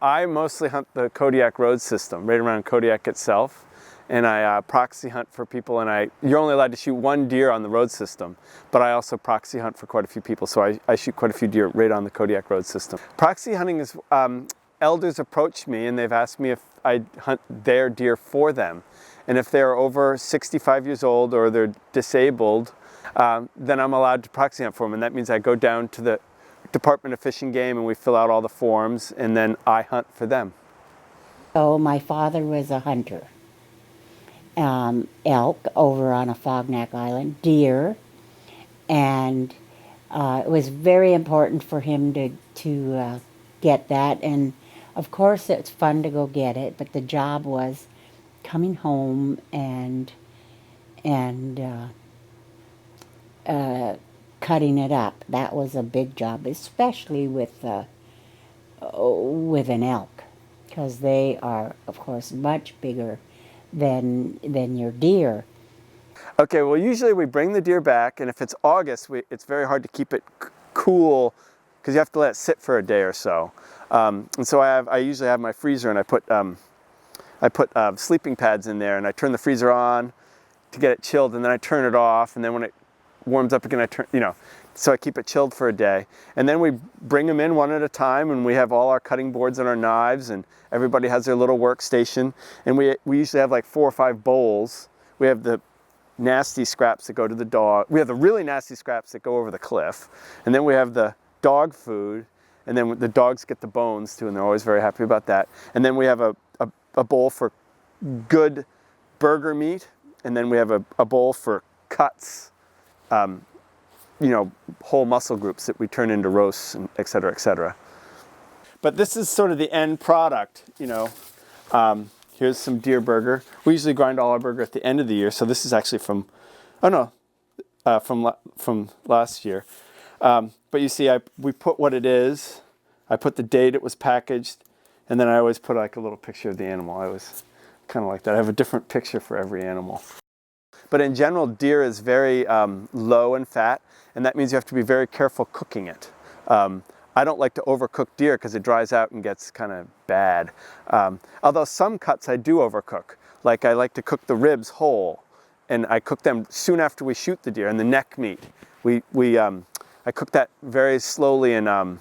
I mostly hunt the Kodiak road system, right around Kodiak itself. And I proxy hunt for people, and you're only allowed to shoot one deer on the road system, but I also proxy hunt for quite a few people, so I shoot quite a few deer right on the Kodiak road system. Proxy hunting is, elders approach me and they've asked me if I hunt their deer for them. And if they're over 65 years old or they're disabled, then I'm allowed to proxy hunt for them, and that means I go down to the Department of Fish and Game and we fill out all the forms, and then I hunt for them. So my father was a hunter. Elk over on a Fognac Island, deer, and it was very important for him to get that. And of course, it's fun to go get it, but the job was coming home and cutting it up. That was a big job, especially with an elk, because they are, of course, much bigger than your deer. Okay, well, usually we bring the deer back, and if it's August, it's very hard to keep it cool because you have to let it sit for a day or so. And so I usually have my freezer, and I put sleeping pads in there, and I turn the freezer on to get it chilled, and then I turn it off, and then when it warms up again, so I keep it chilled for a day. And then we bring them in one at a time, and we have all our cutting boards and our knives, and everybody has their little workstation. And we usually have like 4 or 5 bowls. We have the nasty scraps that go to the dog. We have the really nasty scraps that go over the cliff. And then we have the dog food, and then the dogs get the bones too, and they're always very happy about that. And then we have a bowl for good burger meat, and then we have a bowl for cuts, whole muscle groups that we turn into roasts, and et cetera, et cetera. But this is sort of the end product, Here's some deer burger. We usually grind all our burger at the end of the year, so this is actually from last year. But you see, we put what it is. I put the date it was packaged, and then I always put like a little picture of the animal. I always kind of like that. I have a different picture for every animal. But in general, deer is very low in fat, and that means you have to be very careful cooking it. I don't like to overcook deer because it dries out and gets kind of bad. Although some cuts I do overcook. Like I like to cook the ribs whole, and I cook them soon after we shoot the deer, and the neck meat. I cook that very slowly and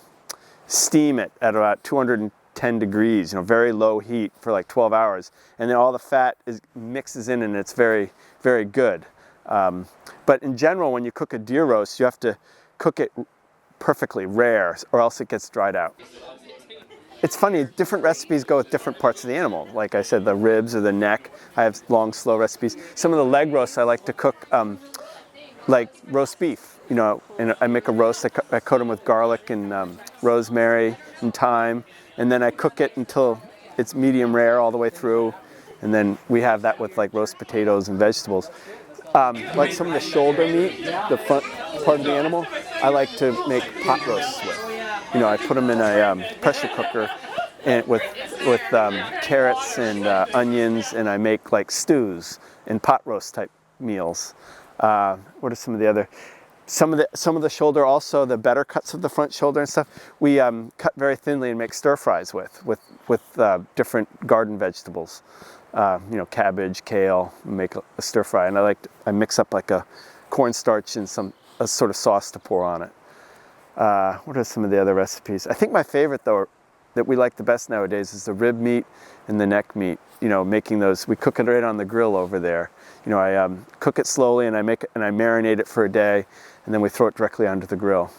steam it at about 210 degrees, very low heat for like 12 hours. And then all the fat mixes in, and it's very, very good. But in general, when you cook a deer roast, you have to cook it perfectly rare, or else it gets dried out. It's funny, different recipes go with different parts of the animal. Like I said, the ribs or the neck, I have long, slow recipes. Some of the leg roasts I like to cook like roast beef, and I make a roast, I coat them with garlic and rosemary and thyme, and then I cook it until it's medium rare all the way through, and then we have that with like roast potatoes and vegetables. Like some of the shoulder meat, the front part of the animal, I like to make pot roasts with. I put them in a pressure cooker and with carrots and onions, and I make like stews and pot roast type meals. What are some of the other? Some of the shoulder, also the better cuts of the front shoulder and stuff, we cut very thinly and make stir fries with different garden vegetables. Cabbage, kale, make a stir fry, and I mix up like a cornstarch and a sort of sauce to pour on it. What are some of the other recipes? I think my favorite though, that we like the best nowadays, is the rib meat and the neck meat. Making those, we cook it right on the grill over there. I cook it slowly, and I marinate it for a day, and then we throw it directly onto the grill.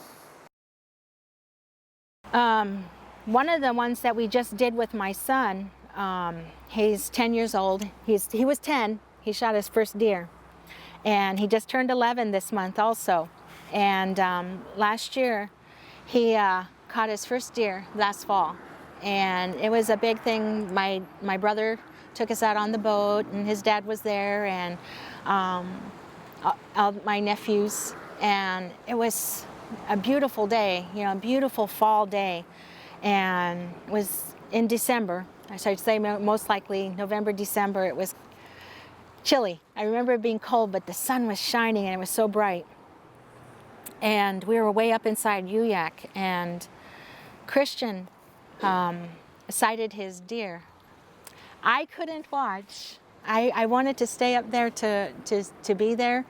One of the ones that we just did with my son, he's 10 years old. He was 10. He shot his first deer, and he just turned 11 this month also. And last year, he caught his first deer last fall, and it was a big thing. My brother took us out on the boat, and his dad was there, and all my nephews, and it was a beautiful day, a beautiful fall day, and it was in December. I should say most likely November, December. It was chilly. I remember it being cold, but the sun was shining, and it was so bright. And we were way up inside Uyak, and Christian sighted his deer. I couldn't watch. I wanted to stay up there to be there,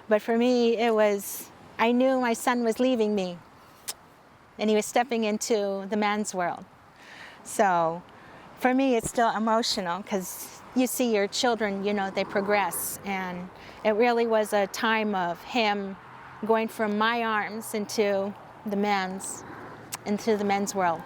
but for me it was, I knew my son was leaving me and he was stepping into the man's world. So for me it's still emotional because you see your children, you know, they progress, and it really was a time of him going from my arms into the men's world.